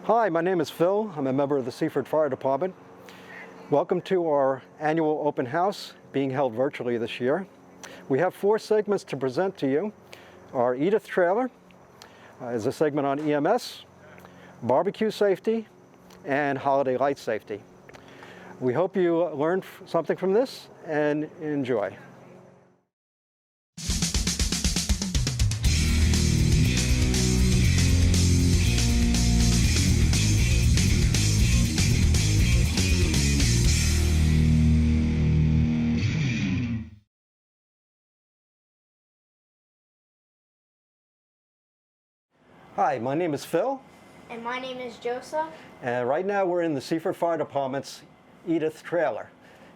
Hi, my name is Phil. I'm a member of the Seaford Fire Department. Welcome to our annual open house being held virtually this year. We have 4 segments to present to you. Our Edith trailer is a segment on EMS, barbecue safety, and holiday light safety. We hope you learned something from this and enjoy. Hi, my name is Phil. And my name is Joseph. And right now we're in the Seaford Fire Department's Edith trailer.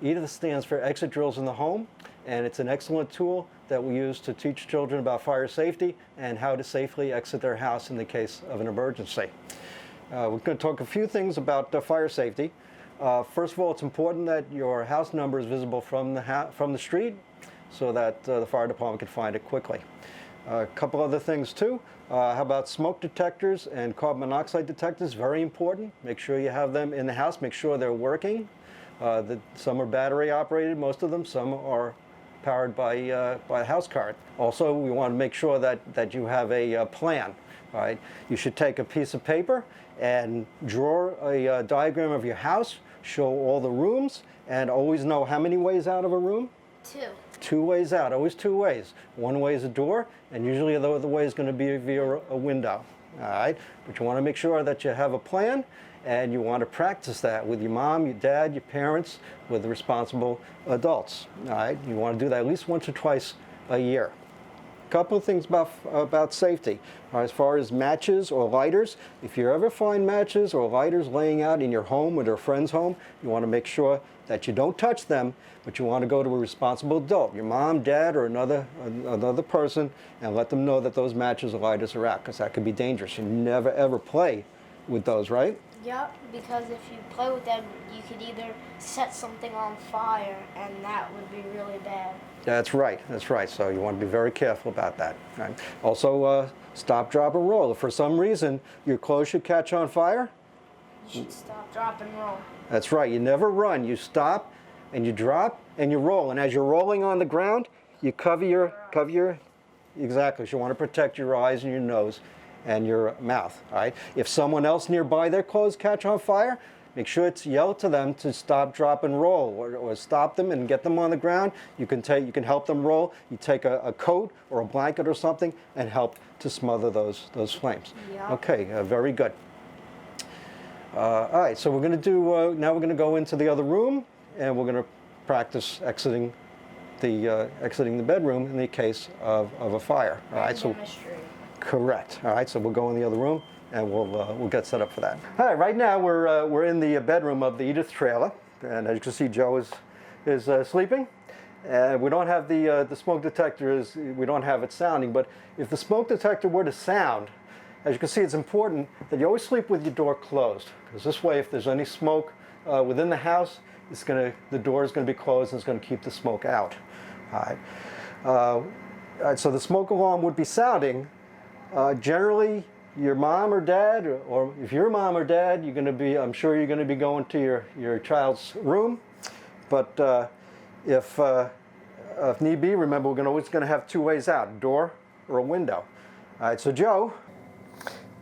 Edith stands for Exit Drills in the Home, and it's an excellent tool that we use to teach children about fire safety and how to safely exit their house in the case of an emergency. We're going to talk a few things about fire safety. First of all, it's important that your house number is visible from the street so that the fire department can find it quickly. A couple other things too. How about smoke detectors and carbon monoxide detectors? Very important. Make sure you have them in the house. Make sure they're working. Some are battery operated, most of them. Some are powered by house current. Also, we want to make sure that you have a plan. All right? You should take a piece of paper and draw a diagram of your house, show all the rooms, and always know how many ways out of a room? 2. 2 ways out, always 2 ways. One way is a door, and usually the other way is going to be via a window. All right, but you want to make sure that you have a plan, and you want to practice that with your mom, your dad, your parents, with the responsible adults. All right, you want to do that at least once or twice a year. A couple of things about safety. As far as matches or lighters, if you ever find matches or lighters laying out in your home or a friend's home, you want to make sure that you don't touch them, but you want to go to a responsible adult, your mom, dad, or another person, and let them know that those matches or lighters are out, because that could be dangerous. You never ever play with those, right? Yep, because if you play with them, you could either set something on fire, and that would be really bad. That's right, that's right. So you want to be very careful about that. Right? Also, stop, drop, and roll. If for some reason your clothes should catch on fire, you should stop, drop, and roll. That's right. You never run. You stop, and you drop, and you roll. And as you're rolling on the ground, you cover your, exactly. So you want to protect your eyes and your nose and your mouth. All right. If someone else nearby, their clothes catch on fire, make sure to yell to them to stop, drop, and roll, or stop them and get them on the ground. You can help them roll. You take a coat or a blanket or something and help to smother those flames. Yep. Okay. Very good. All right. So we're going to do now. We're going to go into the other room, and we're going to practice exiting the bedroom in the case of a fire. All right. So. Correct. All right, so we'll go in the other room and we'll get set up for that. All right, right now we're in the bedroom of the Edith trailer, and as you can see, Joe is sleeping, and we don't have the smoke detector. We don't have it sounding, but if the smoke detector were to sound, as you can see, it's important that you always sleep with your door closed, because this way, if there's any smoke within the house, the door is going to be closed and it's going to keep the smoke out. All right, so the smoke alarm would be sounding. Generally, your mom or dad, or if you're mom or dad, I'm sure you're going to be going to your child's room. But if need be, remember, we're always going to have 2 ways out, a door or a window. All right, so Joe,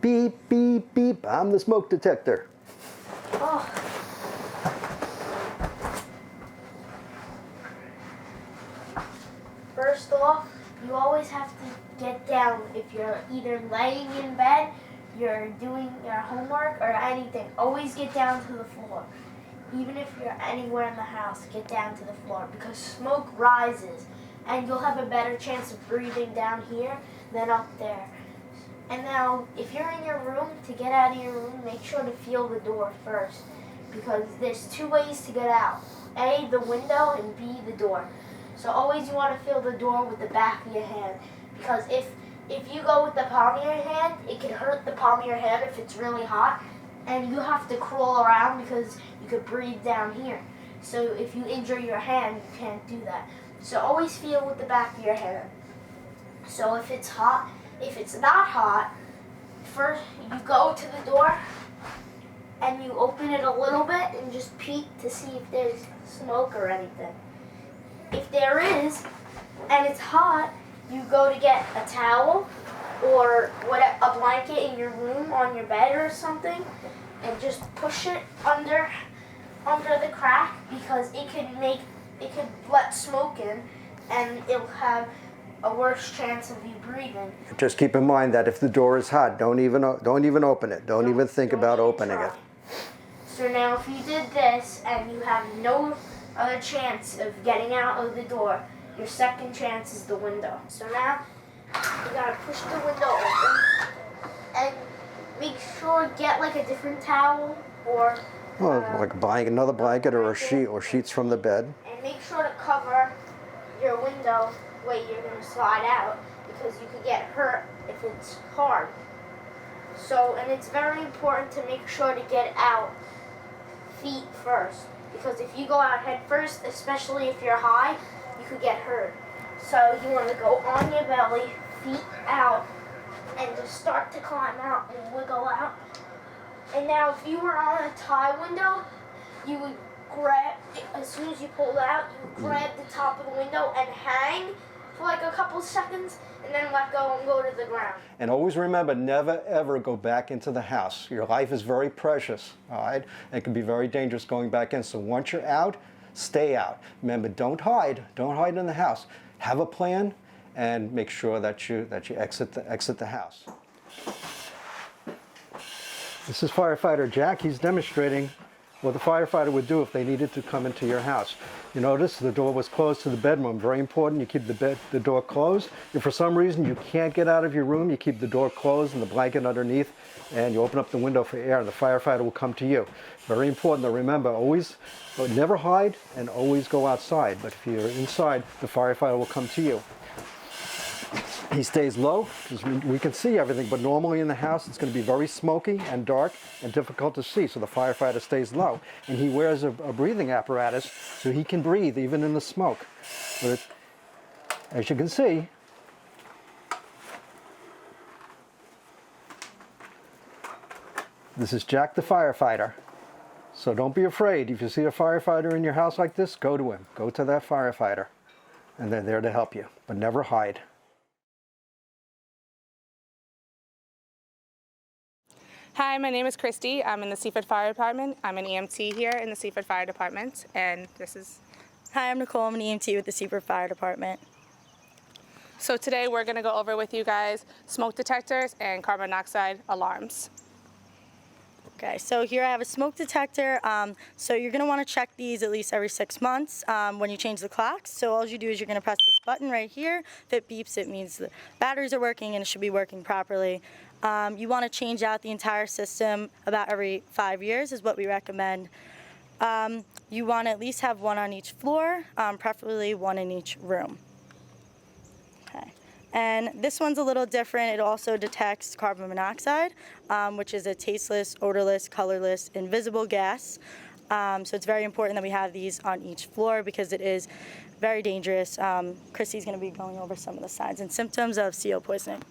beep, beep, beep, I'm the smoke detector. Oh. First off, you always have to get down. If you're either laying in bed, you're doing your homework, or anything, always get down to the floor. Even if you're anywhere in the house, get down to the floor, because smoke rises and you'll have a better chance of breathing down here than up there. And now, if you're in your room, to get out of your room, make sure to feel the door first, because there's 2 ways to get out. A, the window, and B, the door. So always you want to feel the door with the back of your hand, because if you go with the palm of your hand, it can hurt the palm of your hand if it's really hot, and you have to crawl around because you could breathe down here. So if you injure your hand, you can't do that. So always feel with the back of your hand. So if it's hot, if it's not hot, first you go to the door and you open it a little bit and just peek to see if there's smoke or anything. If there is, and it's hot, you go to get a towel or a blanket in your room on your bed or something, and just push it under the crack, because it could let smoke in, and it'll have a worse chance of you breathing. Just keep in mind that if the door is hot, don't even open it. Don't even think about opening it. So now if you did this and you have no other chance of getting out of the door, your second chance is the window. So now you gotta push the window open and make sure get like a different towel or like another blanket or a sheet or sheets from the bed. And make sure to cover your window the way you're gonna slide out, because you could get hurt if it's hard. So, and it's very important to make sure to get out feet first, because if you go out head first, especially if you're high, you could get hurt. So you want to go on your belly, feet out, and just start to climb out and wiggle out. And now if you were on a tie window, you would grab, as soon as you pulled out, you would grab the top of the window and hang for like a couple seconds, and then let go and go to the ground. And always remember, never ever go back into the house. Your life is very precious, all right? It can be very dangerous going back in. So once you're out, stay out. Remember, don't hide. Don't hide in the house. Have a plan and make sure that you exit the house. This is firefighter Jack. He's demonstrating what the firefighter would do if they needed to come into your house. You notice the door was closed to the bedroom. Very important, you keep the door closed. If for some reason you can't get out of your room, you keep the door closed and the blanket underneath, and you open up the window for air, and the firefighter will come to you. Very important to remember, always, never hide and always go outside. But if you're inside, the firefighter will come to you. He stays low because we can see everything, but normally in the house it's going to be very smoky and dark and difficult to see, so the firefighter stays low. And he wears a breathing apparatus so he can breathe even in the smoke. But as you can see, this is Jack the firefighter. So don't be afraid. If you see a firefighter in your house like this, go to him. Go to that firefighter. And they're there to help you, but never hide. Hi, my name is Christy. I'm in the Seaford Fire Department. I'm an EMT here in the Seaford Fire Department, and this is... Hi, I'm Nicole. I'm an EMT with the Seaford Fire Department. So today we're going to go over with you guys smoke detectors and carbon monoxide alarms. Okay, so here I have a smoke detector. So you're going to want to check these at least every 6 months when you change the clocks. So all you do is you're going to press this button right here. If it beeps, it means the batteries are working and it should be working properly. You want to change out the entire system about every 5 years is what we recommend. You want to at least have one on each floor, preferably one in each room. Okay. And this one's a little different. It also detects carbon monoxide, which is a tasteless, odorless, colorless, invisible gas. So it's very important that we have these on each floor because it is very dangerous. Christy's going to be going over some of the signs and symptoms of CO poisoning.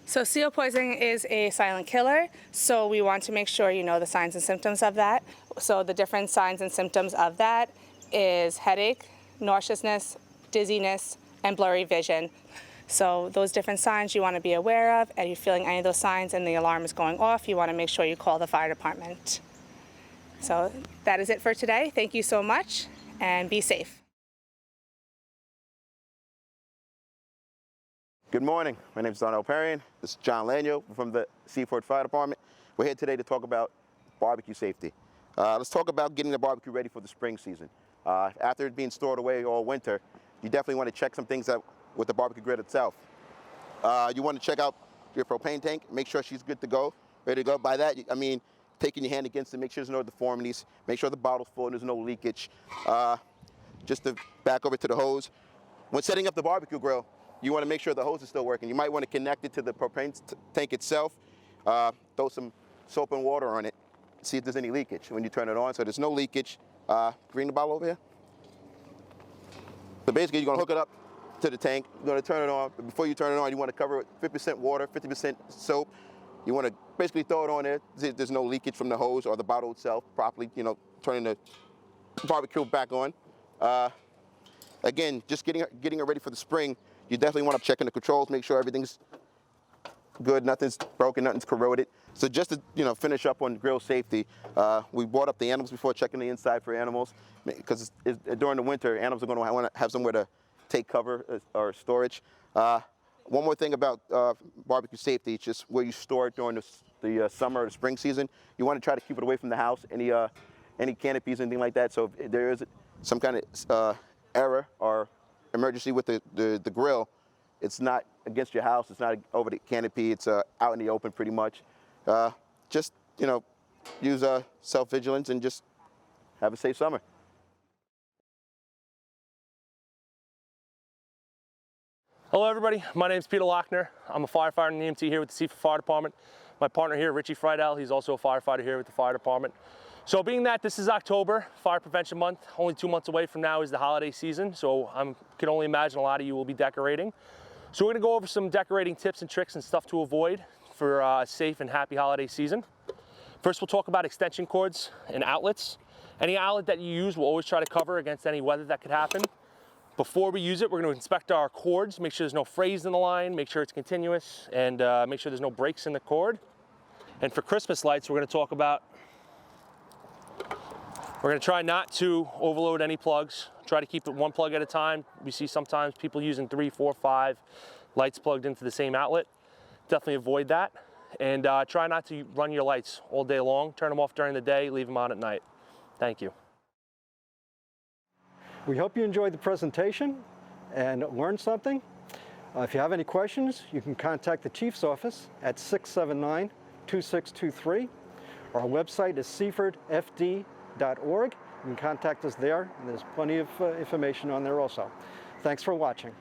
So CO poisoning is a silent killer, so we want to make sure you know the signs and symptoms of that. So the different signs and symptoms of that is headache, nauseousness, dizziness, and blurry vision. So those different signs you want to be aware of, and if you're feeling any of those signs and the alarm is going off, you want to make sure you call the fire department. So that is it for today. Thank you so much, and be safe. Good morning. My name is Donald Perrion. This is John Lanyo from the Seaford Fire Department. We're here today to talk about barbecue safety. Let's talk about getting the barbecue ready for the spring season. After it being stored away all winter, you definitely want to check some things out with the barbecue grid itself. You want to check out your propane tank, make sure she's good to go, ready to go. By that, I mean taking your hand against it, make sure there's no deformities, make sure the bottle's full and there's no leakage. Just to back over to the hose. When setting up the barbecue grill, you want to make sure the hose is still working. You might want to connect it to the propane tank itself, throw some soap and water on it, see if there's any leakage when you turn it on. So there's no leakage. Bring the bottle over here. So basically, you're going to hook it up to the tank. You're going to turn it on. But before you turn it on, you want to cover it with 50% water, 50% soap. You want to basically throw it on there. There's no leakage from the hose or the bottle itself. Properly, turning the barbecue back on. Again, just getting it ready for the spring. You definitely want to check in the controls, make sure everything's good, nothing's broken, nothing's corroded. So just to finish up on grill safety, we brought up the animals before checking the inside for animals, because during the winter, animals are going to want to have somewhere to take cover or storage. One more thing about barbecue safety, it's just where you store it during the summer or the spring season. You want to try to keep it away from the house, any canopies, anything like that. So if there is some kind of error or emergency with the grill, it's not against your house, it's not over the canopy, it's out in the open pretty much. Just, use self-vigilance and just have a safe summer. Hello everybody, my name is Peter Lochner. I'm a firefighter in the EMT here with the Seaford Fire Department. My partner here, Richie Friedel, he's also a firefighter here with the fire department. So being that this is October, Fire Prevention Month, only 2 months away from now is the holiday season, so I can only imagine a lot of you will be decorating. So we're gonna go over some decorating tips and tricks and stuff to avoid for a safe and happy holiday season. First, we'll talk about extension cords and outlets. Any outlet that you use, we'll always try to cover against any weather that could happen. Before we use it, we're going to inspect our cords, make sure there's no frays in the line, make sure it's continuous, and make sure there's no breaks in the cord. And for Christmas lights, we're going to talk about, we're going to try not to overload any plugs, try to keep it one plug at a time. We see sometimes people using 3, 4, 5 lights plugged into the same outlet. Definitely avoid that. And try not to run your lights all day long. Turn them off during the day, leave them on at night. Thank you. We hope you enjoyed the presentation and learned something. If you have any questions, you can contact the Chief's office at 679-2623. Our website is seafordfd.org. You can contact us there, and there's plenty of information on there also. Thanks for watching.